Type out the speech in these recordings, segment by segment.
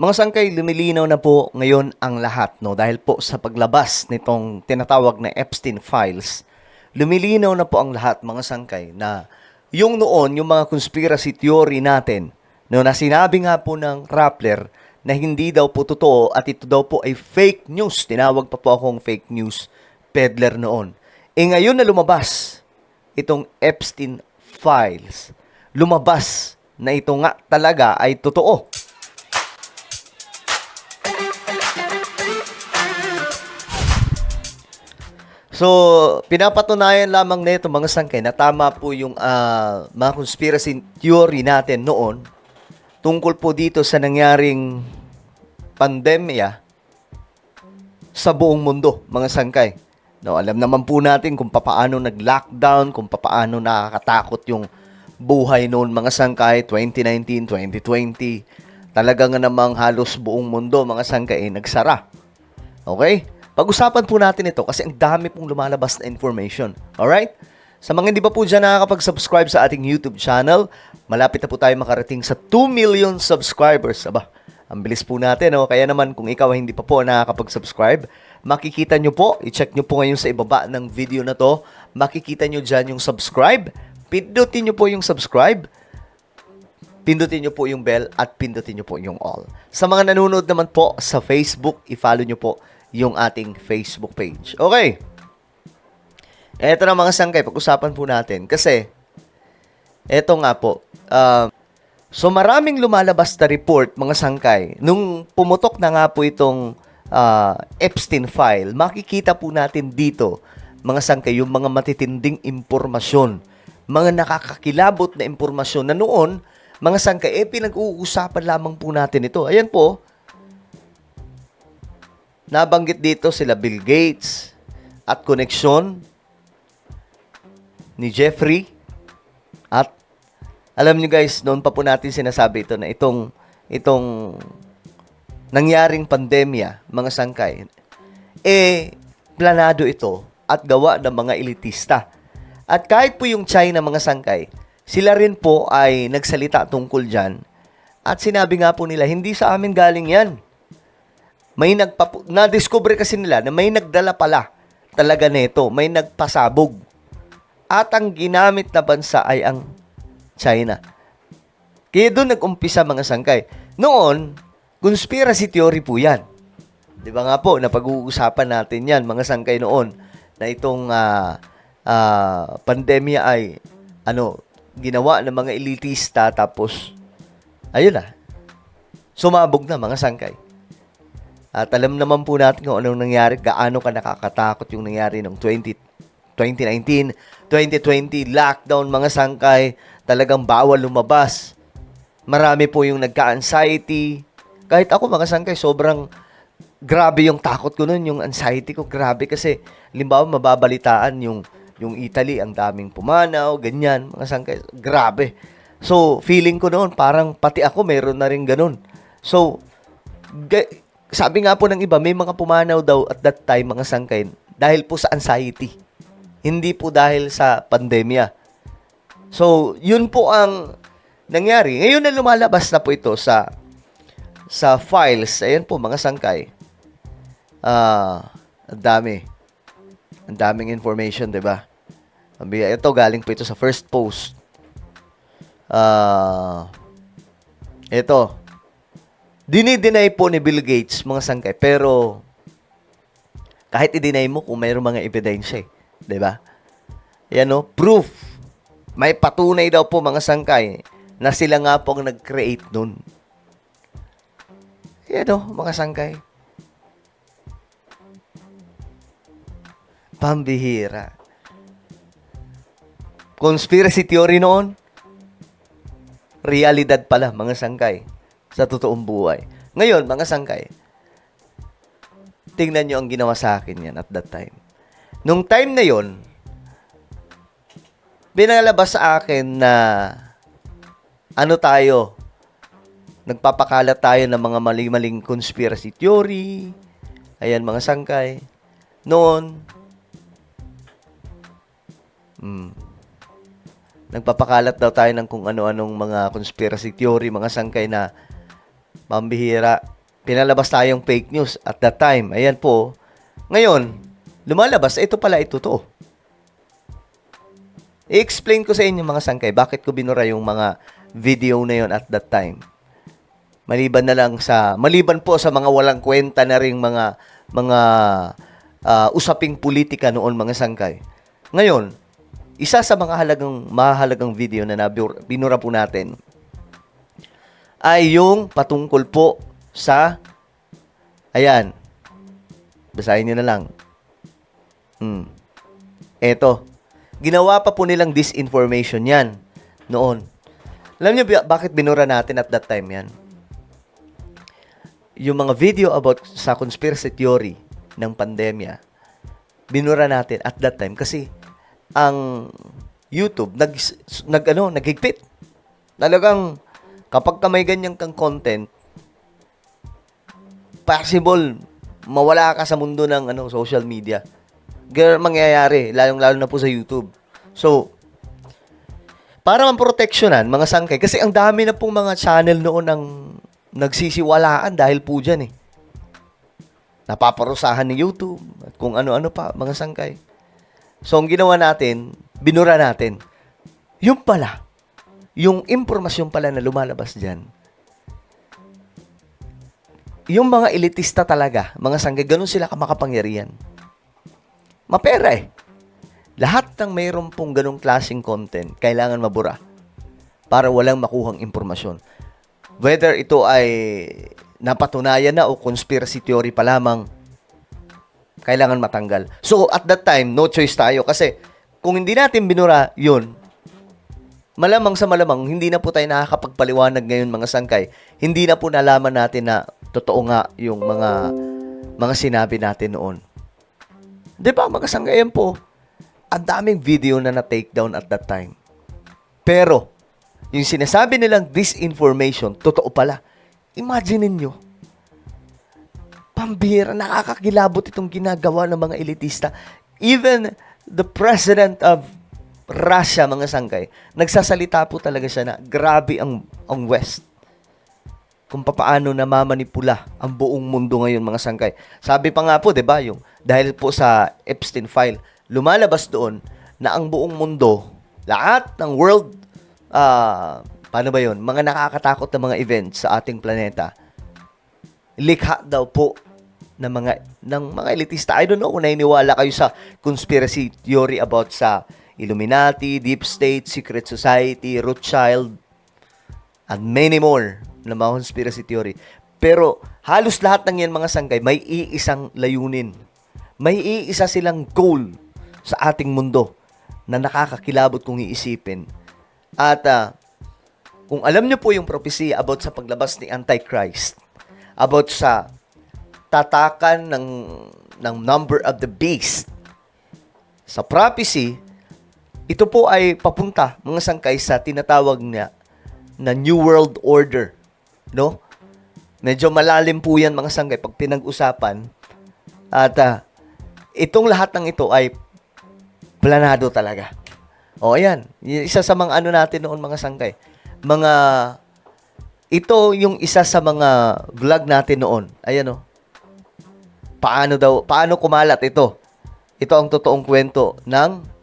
Mga sangkay, lumilinaw na po ngayon ang lahat, no? Dahil po sa paglabas nitong tinatawag na Epstein Files, lumilinaw na po ang lahat, mga sangkay, na yung noon, yung mga conspiracy theory natin, no, na sinabi nga po ng Rappler na hindi daw po totoo at ito daw po ay fake news. Tinawag pa po akong fake news peddler noon. Ngayon na lumabas itong Epstein Files, lumabas na ito nga talaga ay totoo. So, pinapatunayan lamang nito mga sangkay na tama po yung mga conspiracy theory natin noon tungkol po dito sa nangyaring pandemya sa buong mundo, mga sangkay. No, alam naman po natin kung paano nag-lockdown, kung paano nakakatakot yung buhay noon, mga sangkay, 2019, 2020. Talaga nga namang halos buong mundo, mga sangkay, nagsara. Okay? Pag-usapan po natin ito kasi ang dami pong lumalabas na information. Alright? Sa mga hindi pa po dyan nakakapag-subscribe sa ating YouTube channel, malapit na po tayo makarating sa 2 million subscribers. Aba, ang bilis po natin, no? Kaya naman kung ikaw hindi pa po nakakapag-subscribe, makikita nyo po, i-check nyo po ngayon sa ibaba ng video na to, makikita nyo dyan yung subscribe, pindutin nyo po yung subscribe, pindutin nyo po yung bell, at pindutin nyo po yung all. Sa mga nanonood naman po sa Facebook, i-follow nyo po yung ating Facebook page. Okay. Eto na mga sangkay, pag-usapan po natin. Kasi, eto nga po, so maraming lumalabas na report, mga sangkay. Nung pumutok na nga po itong Epstein file, makikita po natin dito, mga sangkay, yung mga matitinding impormasyon, mga nakakakilabot na impormasyon na noon, mga sangkay, pinag-uusapan lamang po natin ito. Ayan po, nabanggit dito sila Bill Gates at koneksyon ni Jeffrey. At alam nyo guys, noon pa po natin sinasabi ito na itong nangyaring pandemya, mga sangkay, planado ito at gawa ng mga elitista. At kahit po yung China, mga sangkay, sila rin po ay nagsalita tungkol dyan. At sinabi nga po nila, hindi sa amin galing yan. May na-discover kasi nila na may nagdala pala talaga nito, may nagpasabog. At ang ginamit na bansa ay ang China. Kaya doon nag-umpisa, mga sangkay. Noon, conspiracy theory po yan. Di ba nga po, napag-uusapan natin yan, mga sangkay noon, na itong pandemya ay ginawa ng mga elitista, tapos ayun na, sumabog na, mga sangkay. At alam naman po natin kung anong nangyari, gaano ka nakakatakot yung nangyari ng 2019, 2020, lockdown, mga sangkay, talagang bawal lumabas. Marami po yung nagka-anxiety. Kahit ako, mga sangkay, sobrang grabe yung takot ko nun, yung anxiety ko, grabe kasi, limbawa, mababalitaan yung Italy, ang daming pumanaw, ganyan, mga sangkay, grabe. So, feeling ko noon, parang pati ako, meron na rin ganun. So, sabi nga po ng iba, may mga pumanaw daw at that time, mga sangkay, dahil po sa anxiety. Hindi po dahil sa pandemya. So, yun po ang nangyari. Ngayon na lumalabas na po ito sa files. Ayan po, mga sangkay. Ang dami. Ang daming information, diba? Ito, galing po ito sa first post. Ito. Dinideny po ni Bill Gates, mga sangkay, pero kahit i-deny mo kung mayroong mga ebidensya, diba? Yan o, proof. May patunay daw po, mga sangkay, na sila nga po ang nag-create nun. Yan o, mga sangkay. Pambihira. Conspiracy theory noon, realidad pala, mga sangkay, sa totoong buhay. Ngayon, mga sangkay, tingnan nyo ang ginawa sa akin yan at that time. Nung time na yon, binalabas sa akin na nagpapakalat tayo ng mga mali-maling conspiracy theory. Ayan, mga sangkay. Noon, nagpapakalat daw tayo ng kung ano-anong mga conspiracy theory, mga sangkay na Pambihira. Pinalabas tayong fake news at that time. Ayan po. Ngayon, lumalabas, ito pala ito to. I-explain ko sa inyo mga sangkay, bakit ko binura yung mga video na yon at that time. Maliban po sa mga walang kwenta na ring mga usaping politika noon mga sangkay. Ngayon, isa sa mga mahalagang video na binura po natin ay yung patungkol po sa, ayan, basahin nyo na lang. Eto, ginawa pa po nilang disinformation yan noon. Alam niyo bakit binura natin at that time yan? Yung mga video about sa conspiracy theory ng pandemya, binura natin at that time kasi ang YouTube naghigpit. Talagang kapag ka may ganyan kang content, possible mawala ka sa mundo ng social media. Ganun mangyayari, lalong-lalo na po sa YouTube. So, para maproteksyonan mga sangkay, kasi ang dami na pong mga channel noon ang nagsisiwalaan dahil po dyan eh. Napaparusahan ni YouTube at kung ano-ano pa, mga sangkay. So, ang ginawa natin, binura natin. Yung pala, yung impormasyon pala na lumalabas dyan, yung mga elitista talaga, mga sangkay, ganun sila kamakapangyarihan. Mapera eh. Lahat ng mayroon pong ganung klaseng content, kailangan mabura para walang makuhang impormasyon. Whether ito ay napatunayan na o conspiracy theory pa lamang, kailangan matanggal. So, at that time, no choice tayo. Kasi, kung hindi natin binura yun, malamang sa malamang, hindi na po tayo nakakapagpaliwanag ngayon mga sangkay. Hindi na po nalaman natin na totoo nga yung mga sinabi natin noon. Diba, mga sangkay, yan po. Ang daming video na na-take down at that time. Pero, yung sinasabi nilang disinformation, totoo pala. Imagine niyo, pambihira, nakakakilabot itong ginagawa ng mga elitista. Even the president of Russia, mga sangkay, nagsasalita po talaga siya na grabe ang West. Kung paano namamanipula ang buong mundo ngayon, mga sangkay. Sabi pa nga po, 'di ba, yung dahil po sa Epstein file, lumalabas doon na ang buong mundo, lahat ng world paano ba 'yon? Mga nakakatakot na mga events sa ating planeta. Likha daw po ng mga elitista. I don't know kung naniniwala kayo sa conspiracy theory about sa Illuminati, Deep State, Secret Society, Rothschild, and many more na mga conspiracy theory. Pero halos lahat ng yan mga sangkay, may iisang layunin. May iisa silang goal sa ating mundo na nakakakilabot kung iisipin. At kung alam nyo po yung prophecy about sa paglabas ni Antichrist, about sa tatakan ng number of the beast, sa prophecy, ito po ay papunta, mga sangkay, sa tinatawag na New World Order. No? Medyo malalim po yan, mga sangkay, pag pinag-usapan. At itong lahat ng ito ay planado talaga. O, ayan. Isa sa mga natin noon, mga sangkay. Ito yung isa sa mga vlog natin noon. Ayan o. Paano kumalat ito? Ito ang totoong kwento ng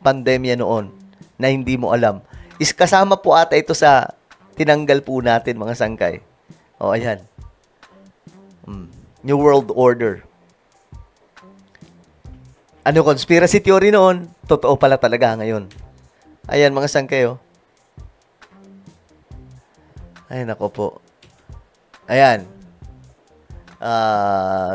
pandemya noon na hindi mo alam. Kasama po ata ito sa tinanggal po natin, mga sangkay. O, ayan. New World Order. Ano conspiracy theory noon? Totoo pala talaga ngayon. Ayan, mga sangkay, oh. Ay, nako po. Ayan.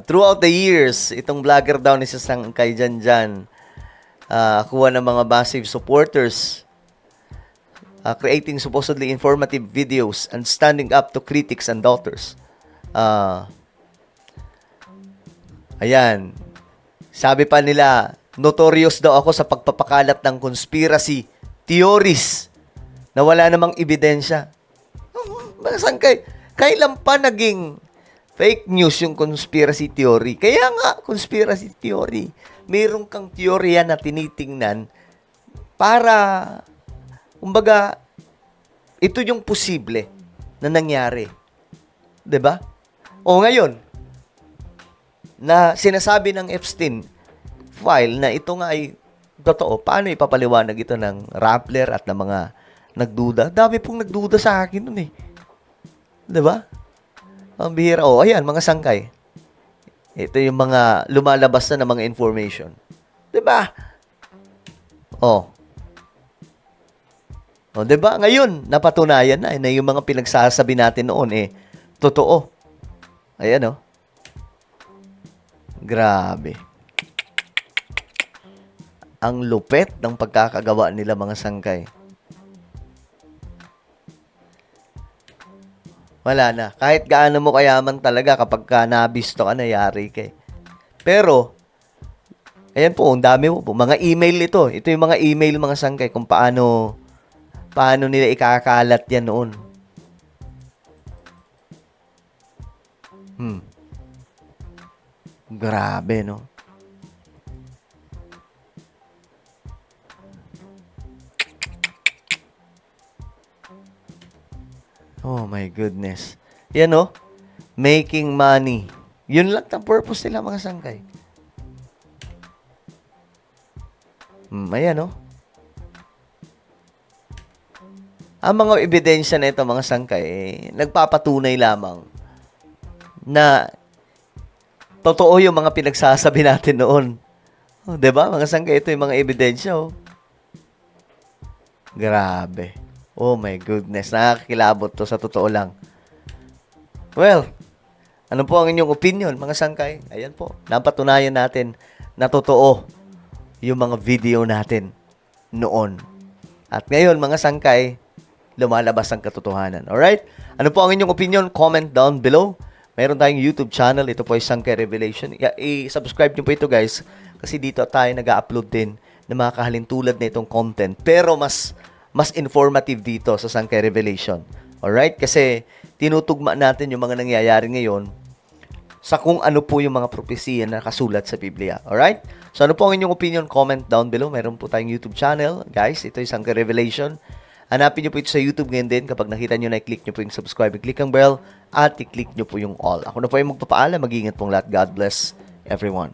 Throughout the years, itong vlogger daw ni Sangkay Janjan, kuha ng mga massive supporters, creating supposedly informative videos and standing up to critics and doubters. Ayan. Sabi pa nila, notorious daw ako sa pagpapakalat ng conspiracy theories na wala namang ebidensya. Mga sangkay, kailan pa naging fake news yung conspiracy theory? Kaya nga, conspiracy theory. Mayroon kang teorya na tinitingnan para, kumbaga, ito yung posible na nangyari. 'Di ba? O ngayon, na sinasabi ng Epstein file na ito nga ay totoo, paano ipapaliwanag ito ng Rappler at ng mga nagduda? Dami pong nagduda sa akin nun eh. 'Di ba? Ang bihira. Oh, ayan, mga sangkay. Ito yung mga lumalabas na ng mga information. 'Di ba? Oh. Oh, 'di ba? Ngayon, napatunayan na yung mga pinagsasabi natin noon eh totoo. Ayan oh. Grabe. Ang lupet ng pagkakagawa nila mga sangkay. Wala na. Kahit gaano mo kayaman talaga kapag ka nabisto ka, nayari ka eh. Pero, ayan po, ang dami mo po. Mga email ito. Ito yung mga email mga sangkay kung paano nila ikakalat yan noon. Grabe, no? Oh my goodness. Yan, no? Making money. Yun lang ang purpose nila mga sangkay. Ayan, no? Ang mga ebidensya na ito, mga sangkay, nagpapatunay lamang na totoo yung mga pinagsasabi natin noon. Oh, 'di ba? Mga sangkay, ito yung mga ebidensya, oh. Grabe. Oh my goodness, nakakakilabot to sa totoo lang. Well, ano po ang inyong opinion, mga sangkay? Ayan po, napatunayan natin na totoo yung mga video natin noon. At ngayon, mga sangkay, lumalabas ang katotohanan. Alright? Ano po ang inyong opinion? Comment down below. Meron tayong YouTube channel. Ito po ay Sangkay Revelation. I-subscribe nyo po ito, guys. Kasi dito tayo nag-upload din ng mga kahalintulad na itong content. Pero mas informative dito sa Sangkay Revelation. Alright? Kasi tinutugma natin yung mga nangyayari ngayon sa kung ano po yung mga propesiya na nakasulat sa Biblia. Alright? So ano po ang inyong opinion? Comment down below. Meron po tayong YouTube channel. Guys, ito ay Sangkay Revelation. Hanapin nyo po ito sa YouTube ngayon din. Kapag nakita nyo na, i-click nyo po yung subscribe, i-click ang bell, at i-click nyo po yung all. Ako na po yung magpapaalam. Mag-iingat pong lahat. God bless everyone.